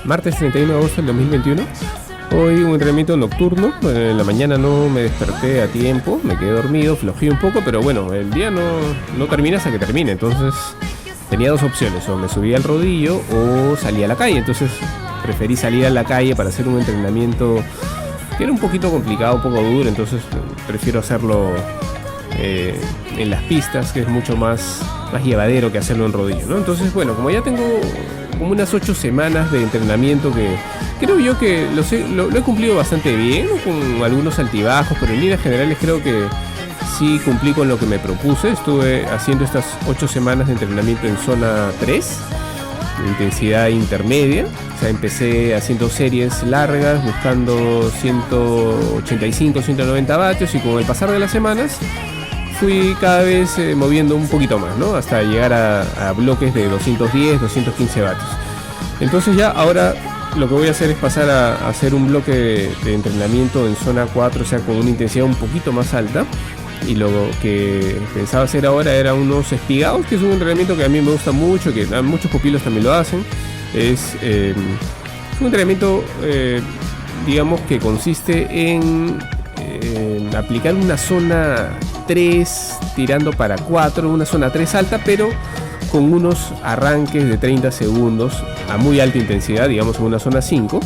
martes 31 de agosto del 2021. Hoy un entrenamiento nocturno. En la mañana no me desperté a tiempo, me quedé dormido, flojeé un poco, pero bueno, el día no termina hasta que termine. Entonces tenía dos opciones: o me subía al rodillo o salía a la calle. Entonces preferí salir a la calle para hacer un entrenamiento que era un poquito complicado, un poco duro. Entonces prefiero hacerlo en las pistas, que es mucho más llevadero que hacerlo en rodillo, ¿no? Entonces, bueno, como ya tengo como unas 8 semanas de entrenamiento que creo yo que lo he cumplido bastante bien, con algunos altibajos, pero en líneas generales creo que sí cumplí con lo que me propuse. Estuve haciendo estas 8 semanas de entrenamiento en zona 3, de intensidad intermedia. O sea, empecé haciendo series largas, buscando 185, 190 vatios, y con el pasar de las semanas fui cada vez moviendo un poquito más, ¿no? Hasta llegar a bloques de 210, 215 vatios. Entonces ya ahora lo que voy a hacer es pasar a hacer un bloque de entrenamiento en zona 4, o sea, con una intensidad un poquito más alta. Y lo que pensaba hacer ahora era unos espigados, que es un entrenamiento que a mí me gusta mucho, que muchos pupilos también lo hacen. Es un entrenamiento, digamos, que consiste en aplicar una zona 3 tirando para 4, una zona 3 alta, pero con unos arranques de 30 segundos a muy alta intensidad, digamos en una zona 5,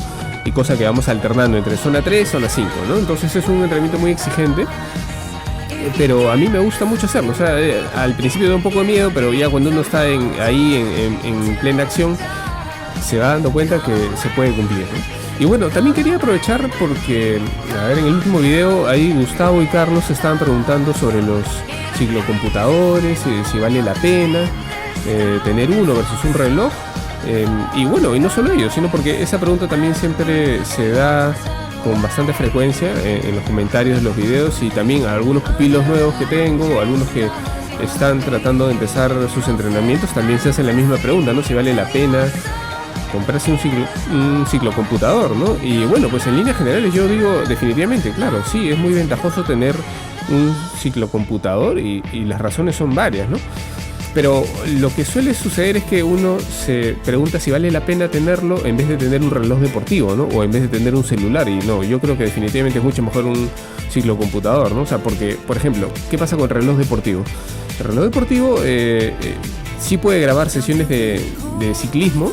y cosa que vamos alternando entre zona 3 y zona 5, ¿no? Entonces es un entrenamiento muy exigente, pero a mí me gusta mucho hacerlo. O sea, al principio da un poco de miedo, pero ya cuando uno está ahí en plena acción, se va dando cuenta que se puede cumplir, ¿no? Y bueno, también quería aprovechar porque, a ver, en el último video ahí Gustavo y Carlos se estaban preguntando sobre los ciclocomputadores, si vale la pena tener uno versus un reloj. Y bueno, y no solo ellos, sino porque esa pregunta también siempre se da con bastante frecuencia en los comentarios de los videos, y también a algunos pupilos nuevos que tengo, o algunos que están tratando de empezar sus entrenamientos, también se hacen la misma pregunta, ¿no? Si vale la pena comprarse un ciclocomputador, ¿no? Y bueno, pues en líneas generales yo digo definitivamente, claro, sí, es muy ventajoso tener un ciclocomputador, y las razones son varias, ¿no? Pero lo que suele suceder es que uno se pregunta si vale la pena tenerlo en vez de tener un reloj deportivo, ¿no? O en vez de tener un celular. Y no, yo creo que definitivamente es mucho mejor un ciclocomputador, ¿no? O sea, porque, por ejemplo, ¿qué pasa con el reloj deportivo? El reloj deportivo sí puede grabar sesiones de ciclismo.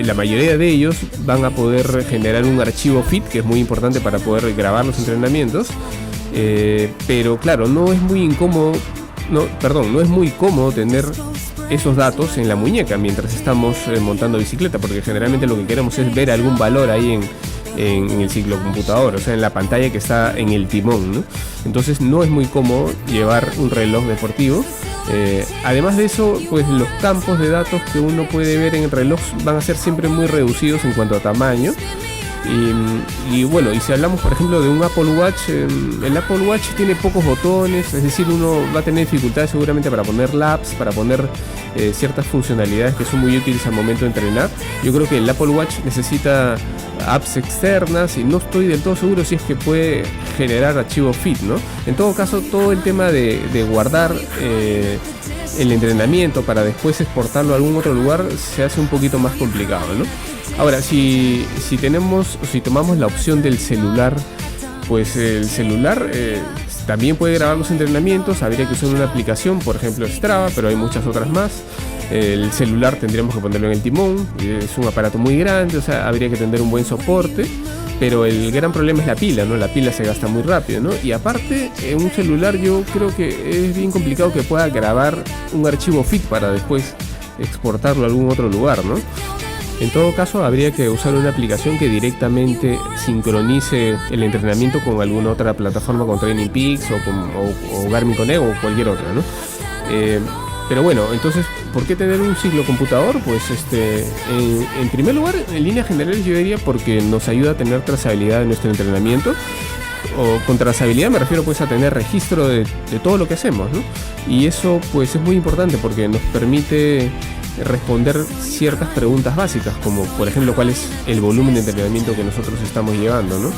La mayoría de ellos van a poder generar un archivo FIT, que es muy importante para poder grabar los entrenamientos. Pero claro, no es muy cómodo tener esos datos en la muñeca mientras estamos montando bicicleta, porque generalmente lo que queremos es ver algún valor ahí en el ciclocomputador, o sea, en la pantalla que está en el timón, ¿no? Entonces no es muy cómodo llevar un reloj deportivo. Además de eso, pues los campos de datos que uno puede ver en el reloj van a ser siempre muy reducidos en cuanto a tamaño. Y bueno, y si hablamos por ejemplo de un Apple Watch, el Apple Watch tiene pocos botones, es decir, uno va a tener dificultades seguramente para poner laps, para poner ciertas funcionalidades que son muy útiles al momento de entrenar. Yo creo que el Apple Watch necesita apps externas, y no estoy del todo seguro si es que puede generar archivos FIT, ¿no? En todo caso, todo el tema de guardar el entrenamiento para después exportarlo a algún otro lugar se hace un poquito más complicado, ¿no? Ahora, si tomamos la opción del celular, pues el celular también puede grabar los entrenamientos. Habría que usar una aplicación, por ejemplo Strava, pero hay muchas otras más. El celular tendríamos que ponerlo en el timón, es un aparato muy grande, o sea, habría que tener un buen soporte. Pero el gran problema es la pila, ¿no? La pila se gasta muy rápido, ¿no? Y aparte, en un celular yo creo que es bien complicado que pueda grabar un archivo FIT para después exportarlo a algún otro lugar, ¿no? En todo caso, habría que usar una aplicación que directamente sincronice el entrenamiento con alguna otra plataforma, con Training Peaks o Garmin Connect o cualquier otra, ¿no? Pero bueno, entonces, ¿por qué tener un ciclocomputador? Pues en primer lugar, en líneas generales yo diría porque nos ayuda a tener trazabilidad en nuestro entrenamiento. O con trazabilidad me refiero pues a tener registro de todo lo que hacemos, ¿no? Y eso pues es muy importante porque nos permite responder ciertas preguntas básicas, como por ejemplo cuál es el volumen de entrenamiento que nosotros estamos llevando, ¿no?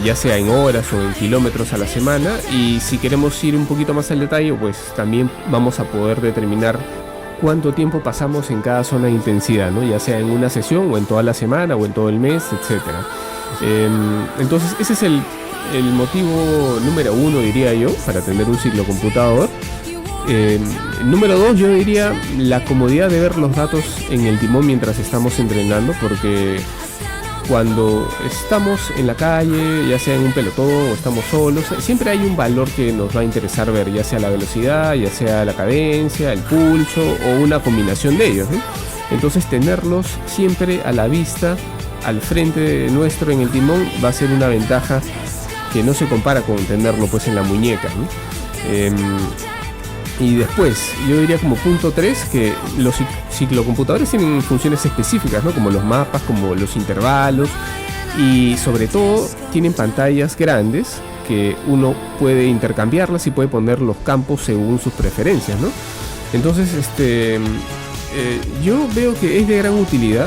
Ya sea en horas o en kilómetros a la semana. Y si queremos ir un poquito más al detalle, pues también vamos a poder determinar cuánto tiempo pasamos en cada zona de intensidad, ¿no? Ya sea en una sesión o en toda la semana o en todo el mes, etcétera. Entonces ese es el motivo número 1, diría yo, para tener un ciclocomputador. Número 2, yo diría la comodidad de ver los datos en el timón mientras estamos entrenando, porque cuando estamos en la calle, ya sea en un pelotón o estamos solos, siempre hay un valor que nos va a interesar ver, ya sea la velocidad, ya sea la cadencia, el pulso o una combinación de ellos, ¿no? Entonces tenerlos siempre a la vista, al frente nuestro en el timón, va a ser una ventaja que no se compara con tenerlo pues en la muñeca, ¿no? Y después, yo diría como punto 3 que los ciclocomputadores tienen funciones específicas, ¿no? Como los mapas, como los intervalos, y sobre todo tienen pantallas grandes que uno puede intercambiarlas y puede poner los campos según sus preferencias, ¿no? Entonces, yo veo que es de gran utilidad,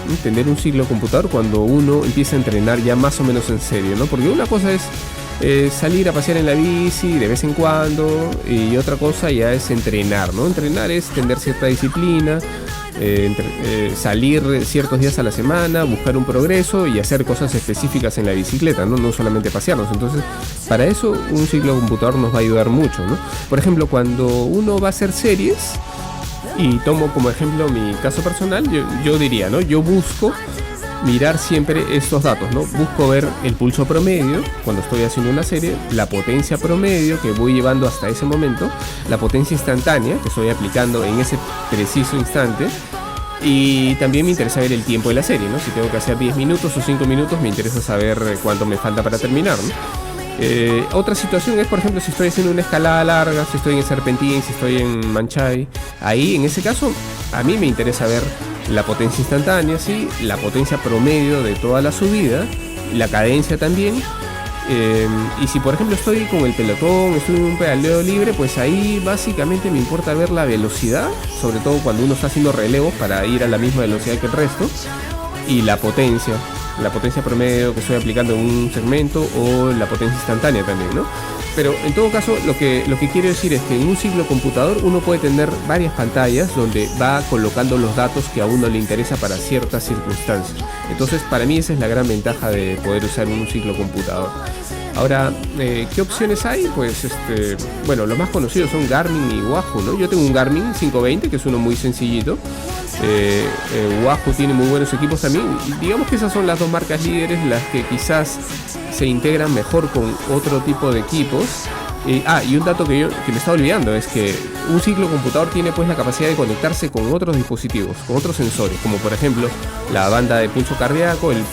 ¿no?, tener un ciclocomputador cuando uno empieza a entrenar ya más o menos en serio, ¿no? Porque una cosa es salir a pasear en la bici de vez en cuando, y otra cosa ya es entrenar, ¿no? Entrenar es tener cierta disciplina, salir ciertos días a la semana, buscar un progreso y hacer cosas específicas en la bicicleta, ¿no? No solamente pasearnos. Entonces, para eso un ciclocomputador nos va a ayudar mucho, ¿no? Por ejemplo, cuando uno va a hacer series, y tomo como ejemplo mi caso personal, yo diría, ¿no? Yo busco mirar siempre estos datos, ¿no? Busco ver el pulso promedio cuando estoy haciendo una serie, la potencia promedio que voy llevando hasta ese momento, la potencia instantánea que estoy aplicando en ese preciso instante, y también me interesa ver el tiempo de la serie, ¿no? Si tengo que hacer 10 minutos o 5 minutos, me interesa saber cuánto me falta para terminar, ¿no? Otra situación es, por ejemplo, si estoy haciendo una escalada larga, si estoy en Serpentín, si estoy en Manchay. Ahí, en ese caso, a mí me interesa ver la potencia instantánea, ¿sí?, la potencia promedio de toda la subida, la cadencia también. Y si, por ejemplo, estoy con el pelotón, estoy en un pedaleo libre, pues ahí básicamente me importa ver la velocidad, sobre todo cuando uno está haciendo relevos para ir a la misma velocidad que el resto, y la potencia promedio que estoy aplicando en un segmento, o la potencia instantánea también, ¿no? Pero en todo caso, lo que quiero decir es que en un ciclocomputador uno puede tener varias pantallas donde va colocando los datos que a uno le interesa para ciertas circunstancias. Entonces, para mí esa es la gran ventaja de poder usar un ciclocomputador. Ahora, ¿qué opciones hay? Pues, bueno, los más conocidos son Garmin y Wahoo, ¿no? Yo tengo un Garmin 520, que es uno muy sencillito. Wahoo tiene muy buenos equipos también. Digamos que esas son las dos marcas líderes, las que quizás se integran mejor con otro tipo de equipos. Y un dato que me estaba olvidando es que un ciclocomputador tiene pues la capacidad de conectarse con otros dispositivos, con otros sensores, como por ejemplo la banda de pulso cardíaco, el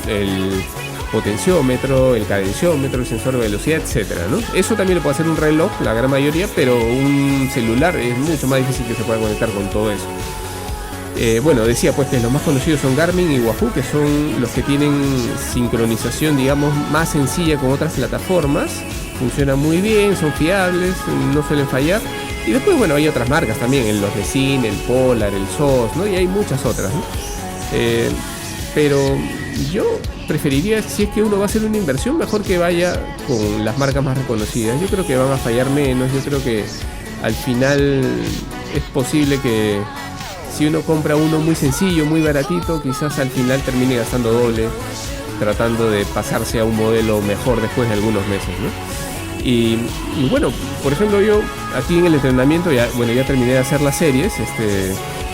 potenciómetro, el cadenciómetro, el sensor de velocidad, etcétera, ¿no? Eso también lo puede hacer un reloj, la gran mayoría, pero un celular es mucho más difícil que se pueda conectar con todo eso. Bueno, decía pues que los más conocidos son Garmin y Wahoo, que son los que tienen sincronización, digamos, más sencilla con otras plataformas. Funcionan muy bien, son fiables, no suelen fallar. Y después, bueno, hay otras marcas también, los Recin, el Polar, el SOS, ¿no? Y hay muchas otras, ¿no? Pero yo preferiría, si es que uno va a hacer una inversión, mejor que vaya con las marcas más reconocidas. Yo creo que van a fallar menos. Yo creo que al final es posible que si uno compra uno muy sencillo, muy baratito, quizás al final termine gastando doble, tratando de pasarse a un modelo mejor después de algunos meses, ¿no? Y bueno, por ejemplo, yo aquí en el entrenamiento, ya terminé de hacer las series,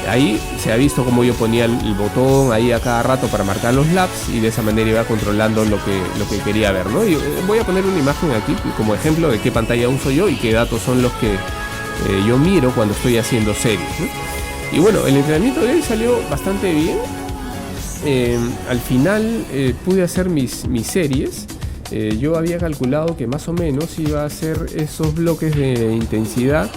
ahí se ha visto cómo yo ponía el botón ahí a cada rato para marcar los laps, y de esa manera iba controlando lo que quería ver, ¿no? Y voy a poner una imagen aquí como ejemplo de qué pantalla uso yo y qué datos son los que yo miro cuando estoy haciendo series, ¿no? Y bueno, el entrenamiento de hoy salió bastante bien. Al final pude hacer mis series. Yo había calculado que más o menos iba a hacer esos bloques de intensidad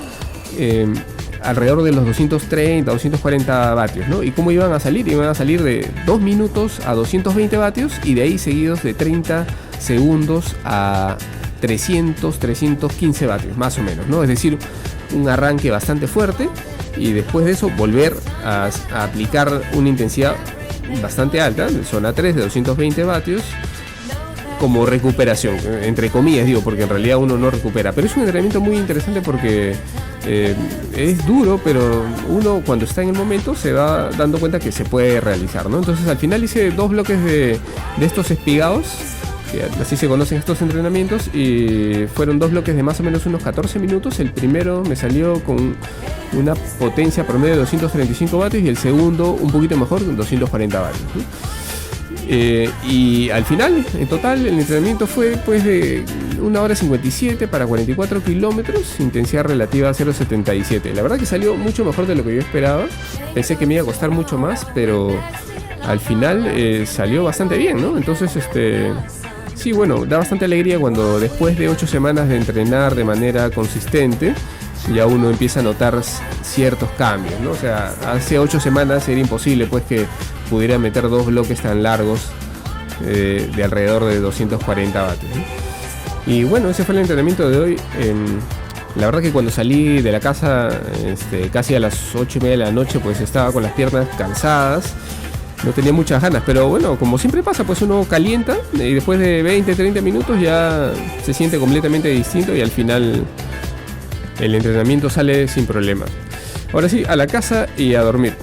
alrededor de los 230, 240 vatios, ¿no? ¿Y cómo iban a salir? Iban a salir de 2 minutos a 220 vatios, y de ahí seguidos de 30 segundos a 300, 315 vatios, más o menos, ¿no? Es decir, un arranque bastante fuerte, y después de eso volver a aplicar una intensidad bastante alta, zona 3 de 220 vatios, como recuperación, entre comillas digo, porque en realidad uno no recupera, pero es un entrenamiento muy interesante porque es duro, pero uno cuando está en el momento se va dando cuenta que se puede realizar, ¿no? Entonces al final hice 2 bloques de estos espigados, que así se conocen estos entrenamientos, y fueron 2 bloques de más o menos unos 14 minutos. El primero me salió con una potencia promedio de 235 vatios y el segundo un poquito mejor, con 240 vatios, ¿no? Y al final, en total, el entrenamiento fue pues de 1 hora 57 para 44 kilómetros, intensidad relativa a 0,77. La verdad que salió mucho mejor de lo que yo esperaba. Pensé que me iba a costar mucho más, pero al final salió bastante bien, ¿no? Entonces, sí, bueno, da bastante alegría cuando después de 8 semanas de entrenar de manera consistente, ya uno empieza a notar ciertos cambios, ¿no? O sea, hace 8 semanas era imposible pues que pudiera meter 2 bloques tan largos de alrededor de 240 vatios, ¿no? Y bueno, ese fue el entrenamiento de hoy. La verdad que cuando salí de la casa casi a las 8:30 de la noche, pues estaba con las piernas cansadas, no tenía muchas ganas, pero bueno, como siempre pasa, pues uno calienta y después de 20-30 minutos ya se siente completamente distinto y al final el entrenamiento sale sin problema. Ahora sí, a la casa y a dormir.